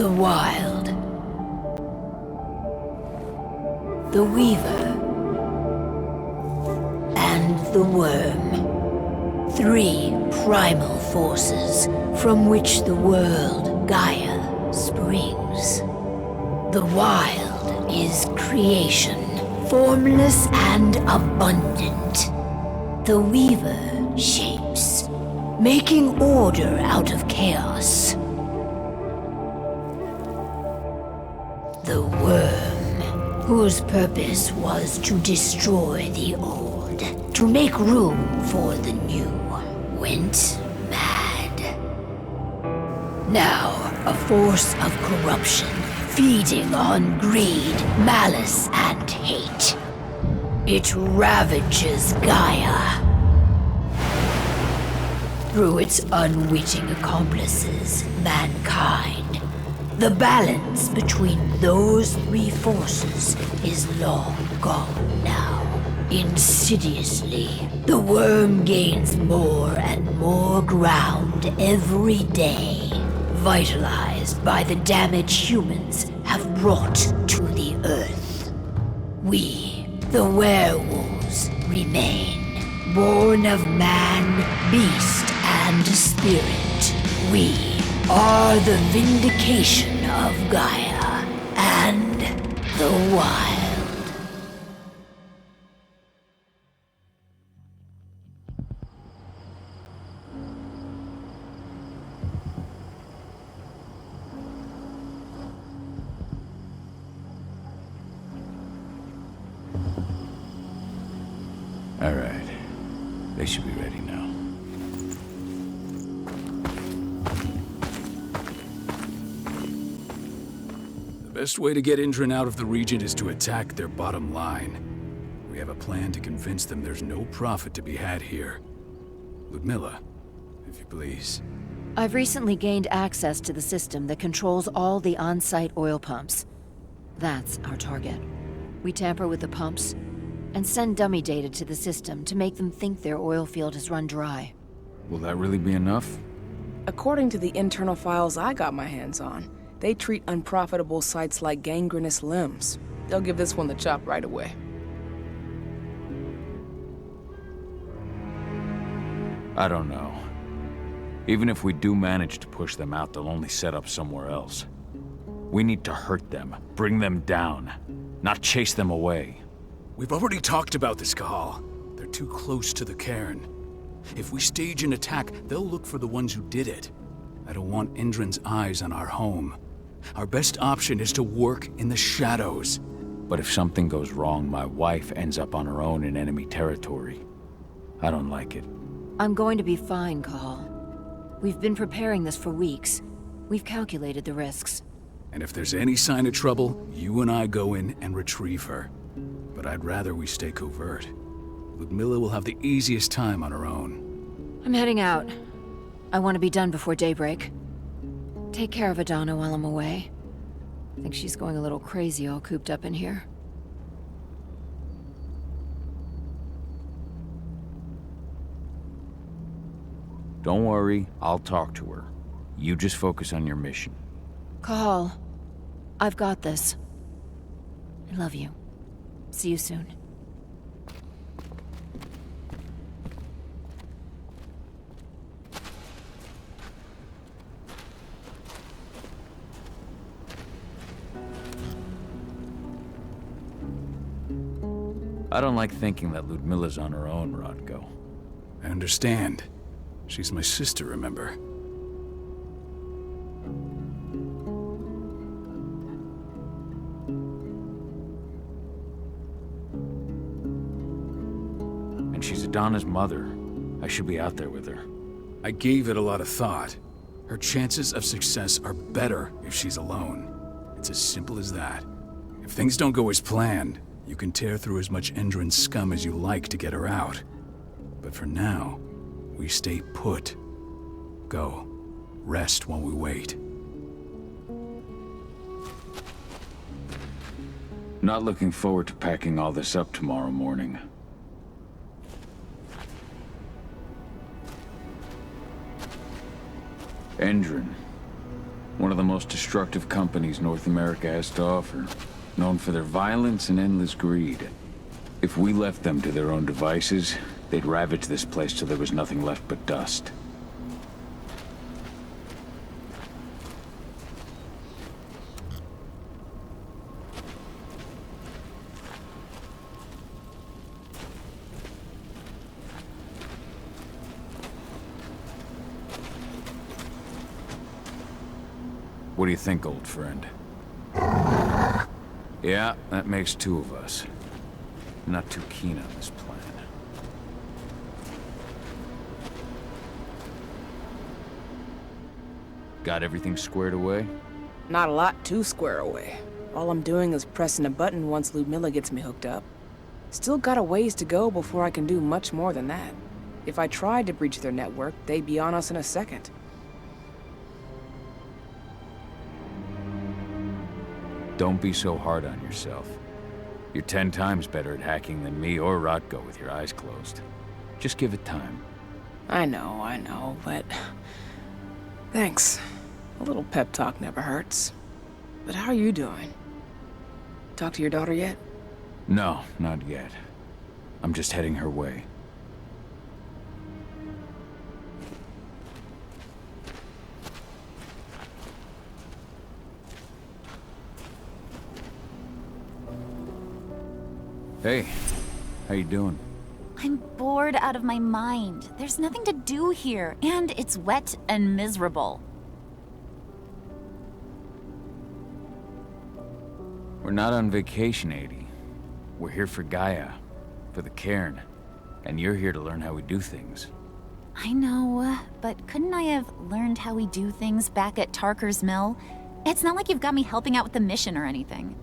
The Wild. The Weaver. And the Worm. 3 primal forces from which the world, Gaia, springs. The Wild is creation, formless and abundant. The Weaver shapes, making order out of chaos. The Worm, whose purpose was to destroy the old, to make room for the new, went mad. Now, a force of corruption, feeding on greed, malice, and hate. It ravages Gaia. Through its unwitting accomplices, mankind. The balance between those 3 forces is long gone now. Insidiously, the Worm gains more and more ground every day, vitalized by the damage humans have brought to the Earth. We, the werewolves, remain, born of man, beast, and spirit. We are the vindication of Gaia and the Wild. All right. They should be ready now. The best way to get Indran out of the region is to attack their bottom line. We have a plan to convince them there's no profit to be had here. Ludmilla, if you please. I've recently gained access to the system that controls all the on-site oil pumps. That's our target. We tamper with the pumps and send dummy data to the system to make them think their oil field has run dry. Will that really be enough? According to the internal files I got my hands on, they treat unprofitable sites like gangrenous limbs. They'll give this one the chop right away. I don't know. Even if we do manage to push them out, they'll only set up somewhere else. We need to hurt them, bring them down, not chase them away. We've already talked about this, Cahal. They're too close to the cairn. If we stage an attack, they'll look for the ones who did it. I don't want Indran's eyes on our home. Our best option is to work in the shadows. But if something goes wrong, my wife ends up on her own in enemy territory. I don't like it. I'm going to be fine, Cahal. We've been preparing this for weeks. We've calculated the risks. And if there's any sign of trouble, you and I go in and retrieve her. But I'd rather we stay covert. Ludmilla will have the easiest time on her own. I'm heading out. I want to be done before daybreak. Take care of Adana while I'm away. I think she's going a little crazy all cooped up in here. Don't worry, I'll talk to her. You just focus on your mission. Cahal, I've got this. I love you. See you soon. I don't like thinking that Ludmilla's on her own, Rodko. I understand. She's my sister, remember? And she's Adana's mother. I should be out there with her. I gave it a lot of thought. Her chances of success are better if she's alone. It's as simple as that. If things don't go as planned, you can tear through as much Indran scum as you like to get her out. But for now, we stay put. Go. Rest while we wait. Not looking forward to packing all this up tomorrow morning. Indran, One of the most destructive companies North America has to offer. Known for their violence and endless greed. If we left them to their own devices, they'd ravage this place till there was nothing left but dust. What do you think, old friend? Yeah, that makes two of us. I'm not too keen on this plan. Got everything squared away? Not a lot to square away. All I'm doing is pressing a button once Ludmilla gets me hooked up. Still got a ways to go before I can do much more than that. If I tried to breach their network, they'd be on us in a second. Don't be so hard on yourself. You're 10 times better at hacking than me or Rotko with your eyes closed. Just give it time. I know, but... Thanks. A little pep talk never hurts. But how are you doing? Talk to your daughter yet? No, not yet. I'm just heading her way. Hey, how you doing? I'm bored out of my mind. There's nothing to do here, and it's wet and miserable. We're not on vacation, Adie. We're here for Gaia, for the cairn, and you're here to learn how we do things. I know, but couldn't I have learned how we do things back at Tarker's Mill? It's not like you've got me helping out with the mission or anything.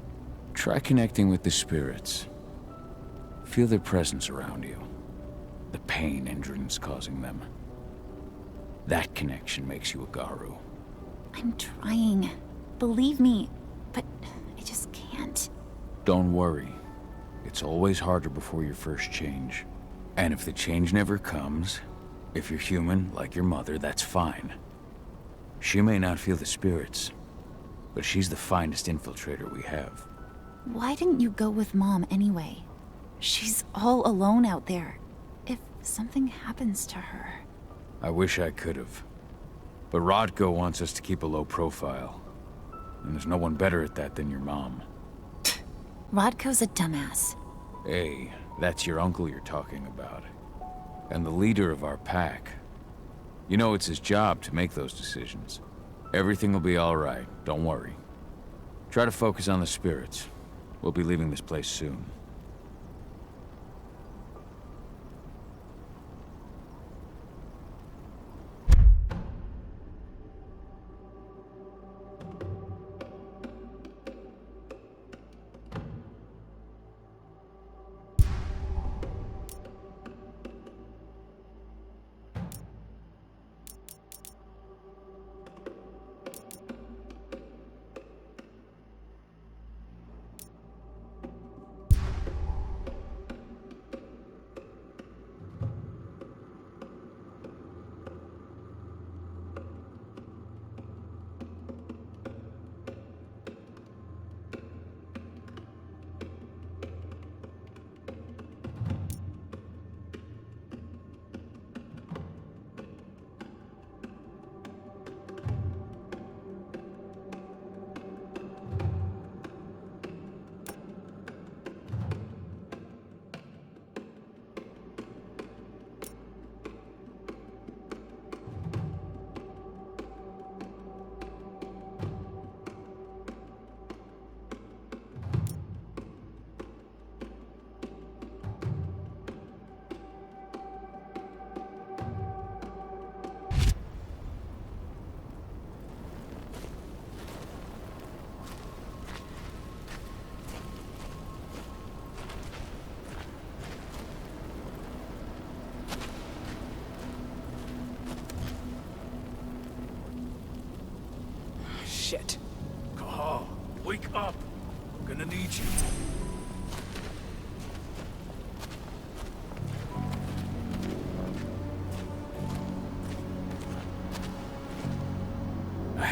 Try connecting with the spirits. Feel their presence around you. The pain Endron's causing them. That connection makes you a Garu. I'm trying. Believe me, but I just can't. Don't worry. It's always harder before your first change. And if the change never comes, if you're human, like your mother, that's fine. She may not feel the spirits, but she's the finest infiltrator we have. Why didn't you go with Mom anyway? She's all alone out there. If something happens to her... I wish I could have. But Rodko wants us to keep a low profile. And there's no one better at that than your mom. Rodko's a dumbass. Hey, that's your uncle you're talking about. And the leader of our pack. You know it's his job to make those decisions. Everything will be all right, don't worry. Try to focus on the spirits. We'll be leaving this place soon.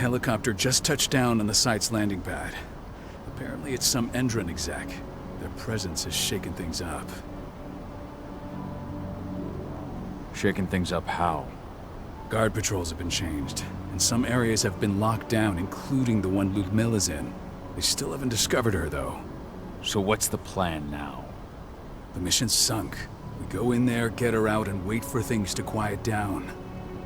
helicopter just touched down on the site's landing pad. Apparently it's some Endron exec. Their presence has shaken things up. Shaking things up how? Guard patrols have been changed, and some areas have been locked down, including the one Ludmilla's in. They still haven't discovered her, though. So what's the plan now? The mission's sunk. We go in there, get her out, and wait for things to quiet down.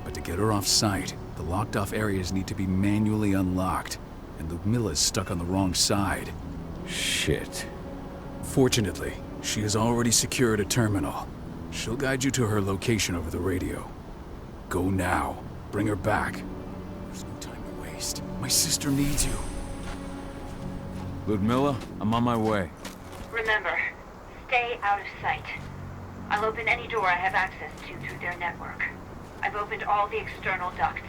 But to get her off site, the locked-off areas need to be manually unlocked, and Ludmilla's stuck on the wrong side. Shit. Fortunately, she has already secured a terminal. She'll guide you to her location over the radio. Go now. Bring her back. There's no time to waste. My sister needs you. Ludmilla, I'm on my way. Remember, stay out of sight. I'll open any door I have access to through their network. I've opened all the external ducts.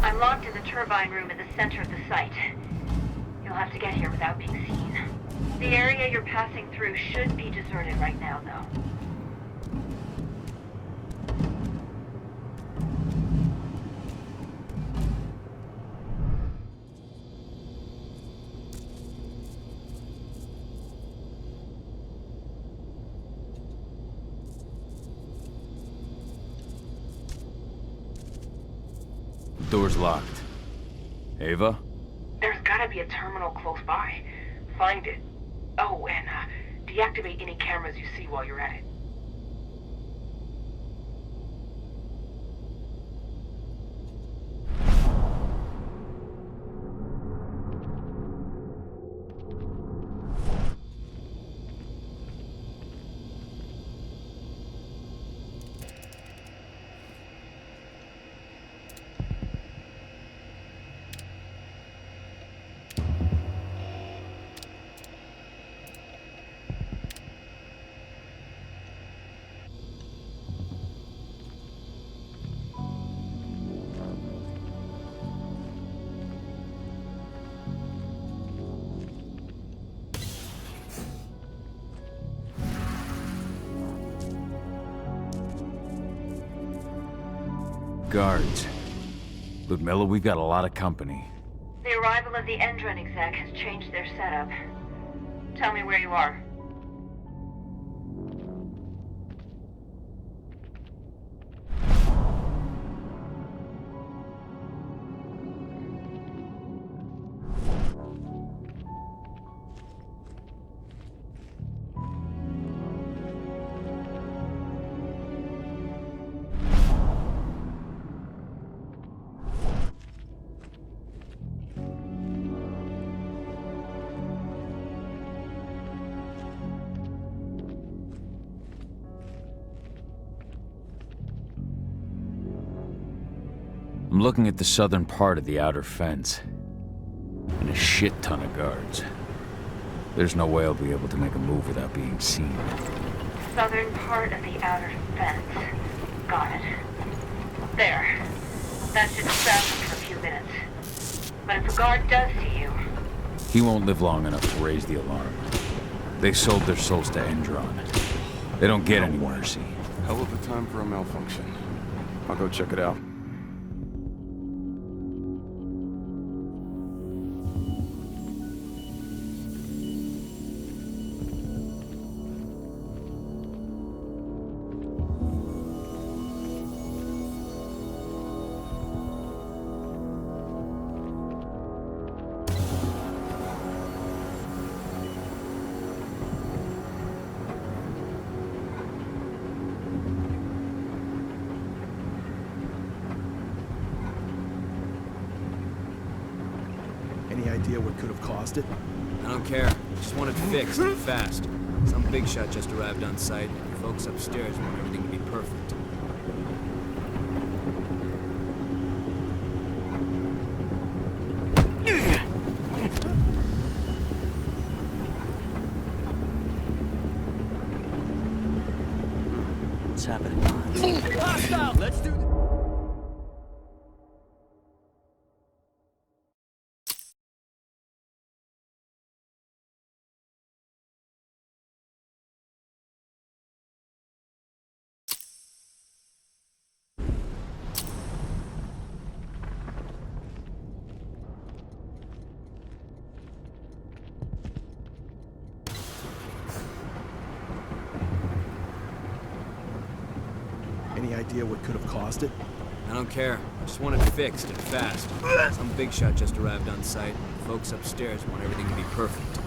I'm locked in the turbine room at the center of the site. You'll have to get here without being seen. The area you're passing through should be deserted right now, though. Door's locked. Ava? There's gotta be a terminal close by. Find it. Oh, and deactivate any cameras you see while you're at it. Guards. Ludmilla, we've got a lot of company. The arrival of the Endron exec has changed their setup. Tell me where you are. I'm looking at the southern part of the outer fence. And a shit ton of guards. There's no way I'll be able to make a move without being seen. Southern part of the outer fence. Got it. There. That should distract them for a few minutes. But if a guard does see you... He won't live long enough to raise the alarm. They sold their souls to Endron. They don't get any mercy. Hell of a time for a malfunction. I'll go check it out. Any idea what could have caused it? I don't care. Just want it fixed, fast. Some big shot just arrived on site. Folks upstairs want everything to be perfect. What's happening? Hostile! Let's do Any idea what could have caused it? I don't care. I just want it fixed and fast. Some big shot just arrived on site. Folks upstairs want everything to be perfect.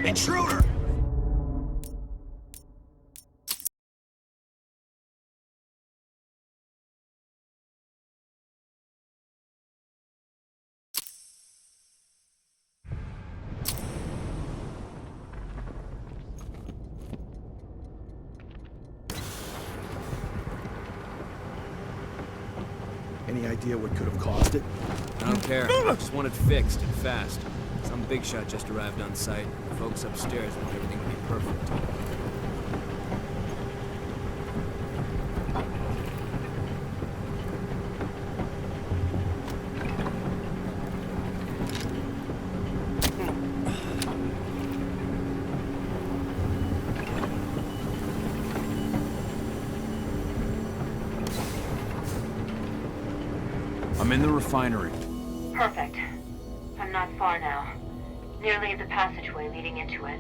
Intruder! Any idea what could have caused it? I don't care. I just want it fixed and fast. Some big shot just arrived on site. Folks upstairs want everything to be perfect. I'm in the refinery. Perfect. I'm not far now. Nearly at the passageway leading into it.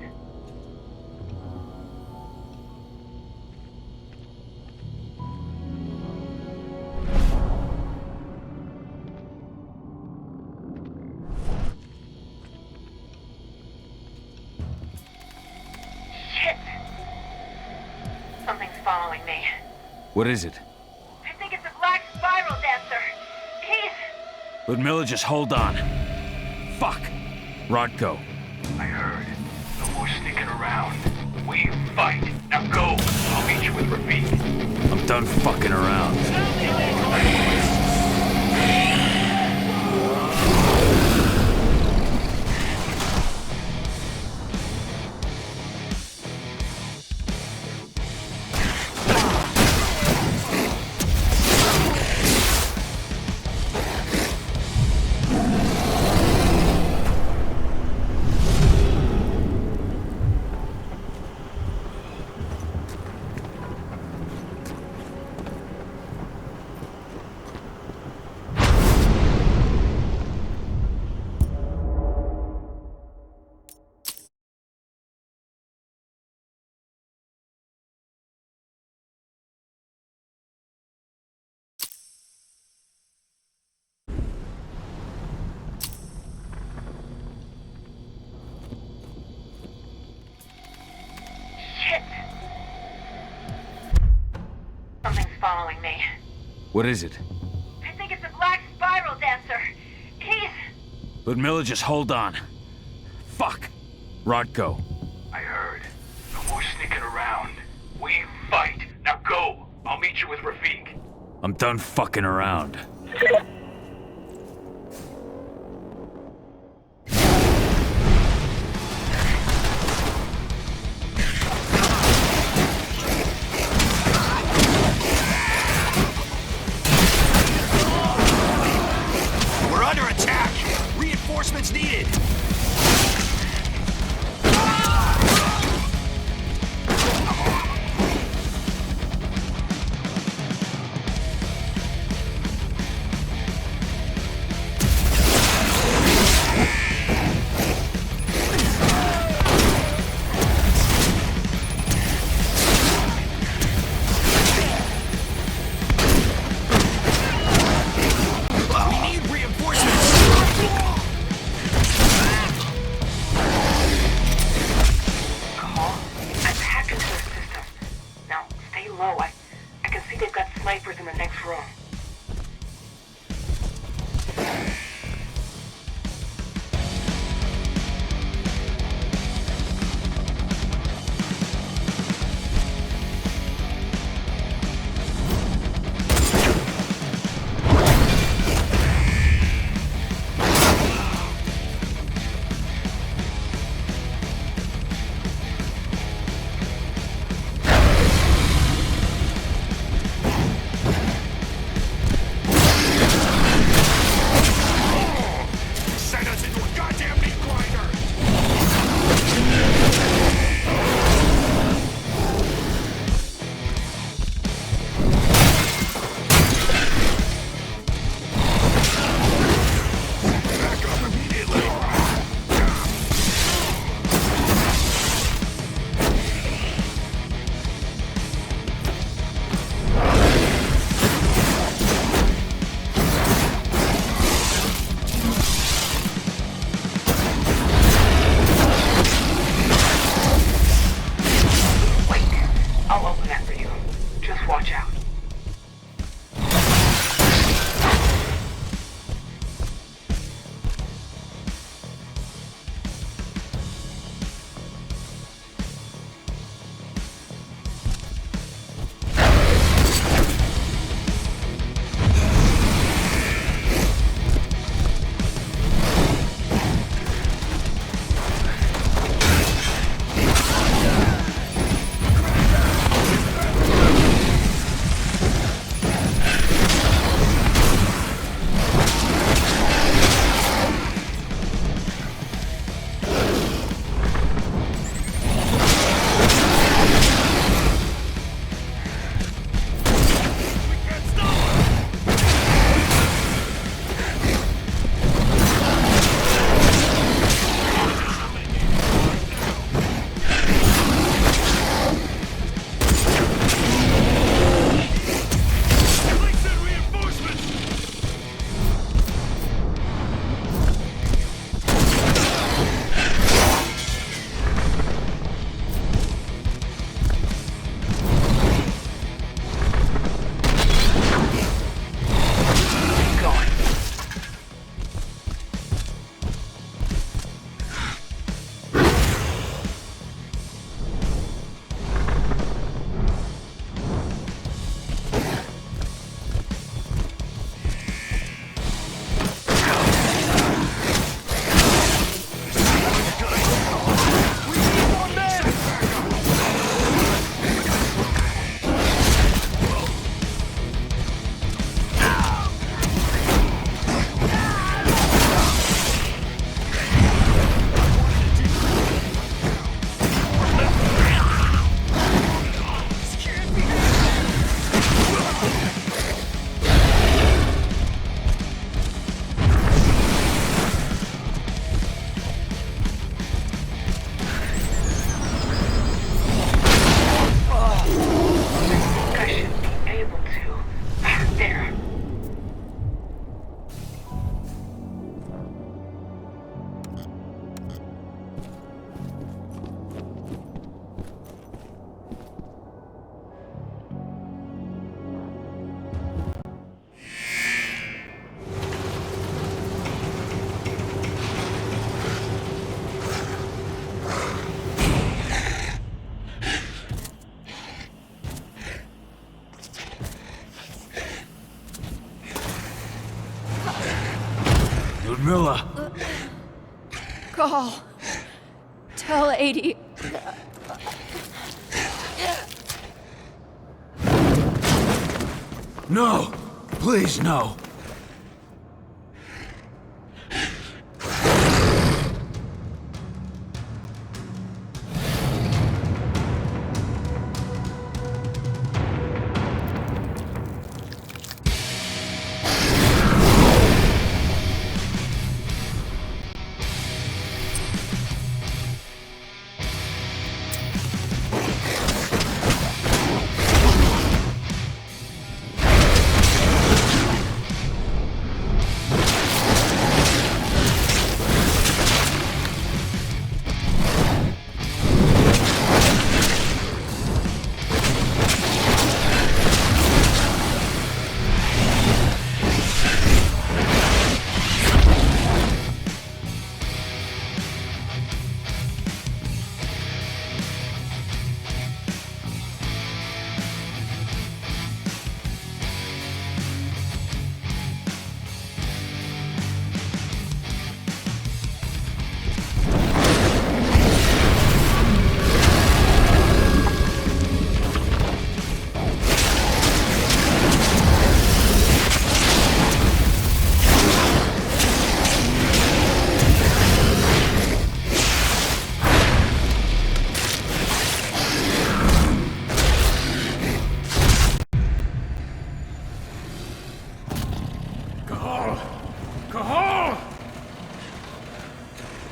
Shit! Something's following me. What is it? I think it's a black spiral dancer. He's... Ludmilla, just hold on. Fuck! Rodko. I heard. No more sneaking around. We fight. Now go. I'll meet you with Rafik. I'm done fucking around. Following me. What is it? I think it's a black spiral dancer. He's... Ludmilla, just hold on. Fuck! Rodko. I heard. No more sneaking around. We fight. Now go. I'll meet you with Rafik. I'm done fucking around. We're under attack! Reinforcements needed! too low. I can see they've got snipers in the next room. Ludmilla! Call. Tell 80. No! Please, no!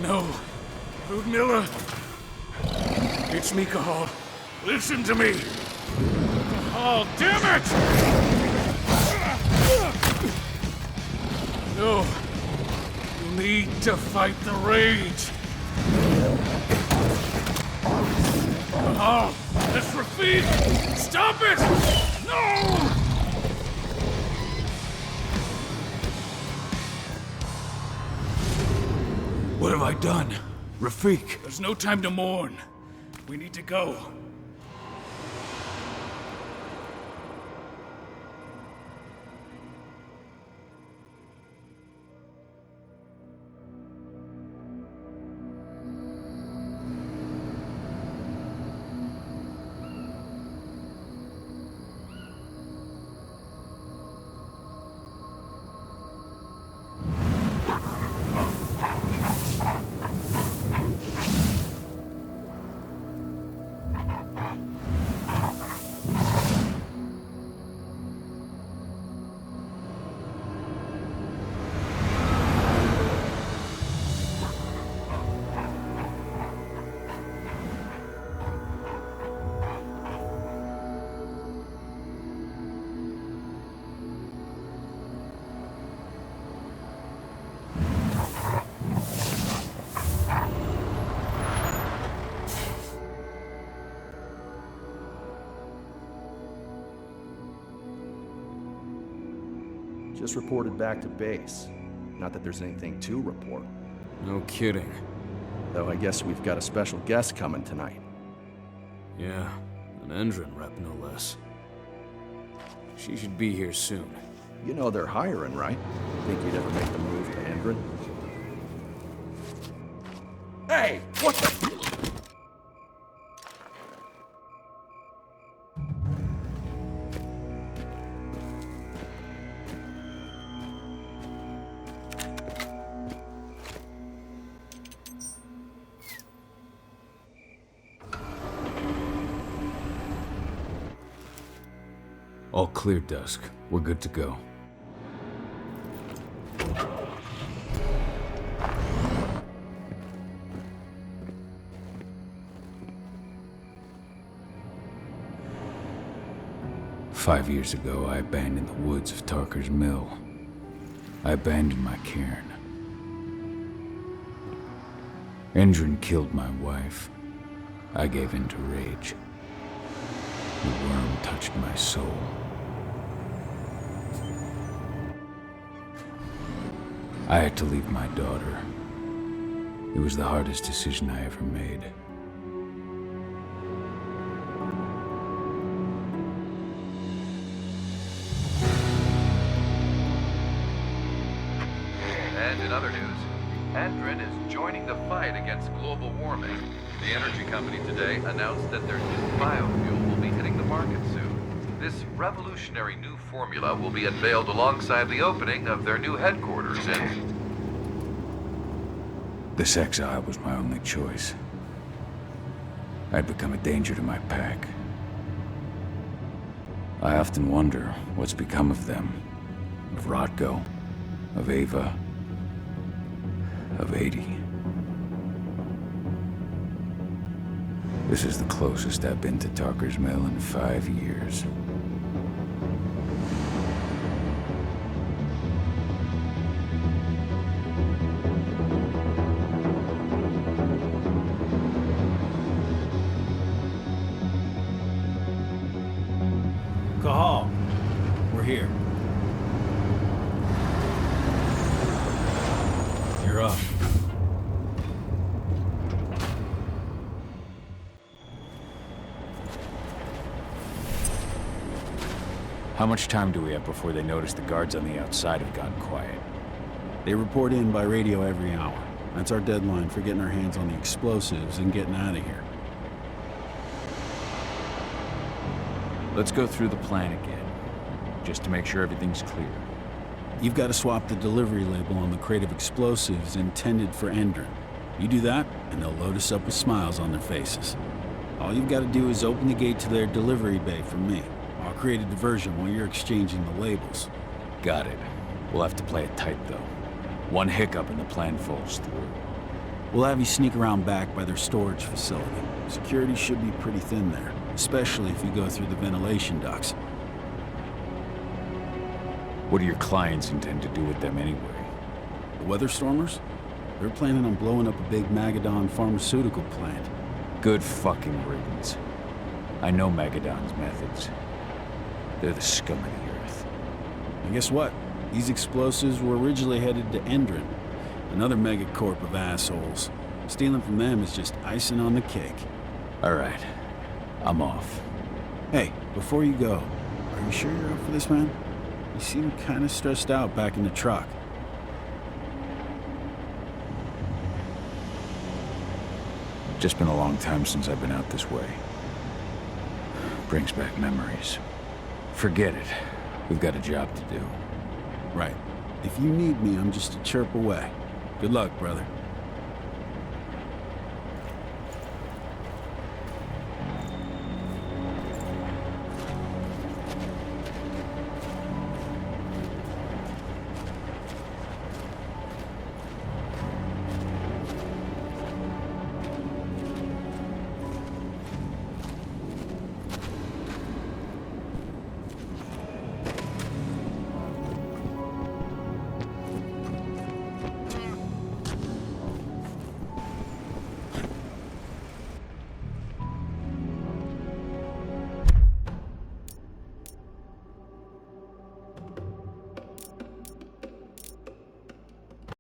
No. Ludmilla. It's me, Cahal. Listen to me. Cahal, damn it! No. You need to fight the rage. Cahal, that's Rafik! Stop it! No! What have I done? Rafik! There's no time to mourn. We need to go. Just reported back to base. Not that there's anything to report. No kidding. Though I guess we've got a special guest coming tonight. Yeah, an Endron rep no less. She should be here soon. You know they're hiring, right? Think you'd ever make the move to Endron? Hey! What the... All clear, Dusk. We're good to go. Five years ago, I abandoned the woods of Tarker's Mill. I abandoned my cairn. Endron killed my wife. I gave in to rage. The worm touched my soul. I had to leave my daughter. It was the hardest decision I ever made. And in other news, Endron is joining the fight against global warming. The energy company today announced that their new biofuel will be hitting the market soon. This revolutionary new formula will be unveiled alongside the opening of their new headquarters in... This exile was my only choice. I'd become a danger to my pack. I often wonder what's become of them. Of Rotko, of Ava, of 80. This is the closest I've been to Tarker's Mill in 5 years. Cahal, we're here. You're up. How much time do we have before they notice the guards on the outside have gone quiet? They report in by radio every hour. That's our deadline for getting our hands on the explosives and getting out of here. Let's go through the plan again, just to make sure everything's clear. You've got to swap the delivery label on the crate of explosives intended for Endron. You do that, and they'll load us up with smiles on their faces. All you've got to do is open the gate to their delivery bay for me. I'll create a diversion while you're exchanging the labels. Got it. We'll have to play it tight, though. One hiccup and the plan falls through. We'll have you sneak around back by their storage facility. Security should be pretty thin there, especially if you go through the ventilation ducts. What do your clients intend to do with them anyway? The Weatherstormers? They're planning on blowing up a big Magadon pharmaceutical plant. Good fucking riddance. I know Magadon's methods. They're the scum of the earth. And guess what? These explosives were originally headed to Endron, another megacorp of assholes. Stealing from them is just icing on the cake. All right. I'm off. Hey, before you go, are you sure you're up for this, man? You seem kind of stressed out back in the truck. Just been a long time since I've been out this way. Brings back memories. Forget it. We've got a job to do. Right. If you need me, I'm just a chirp away. Good luck, brother.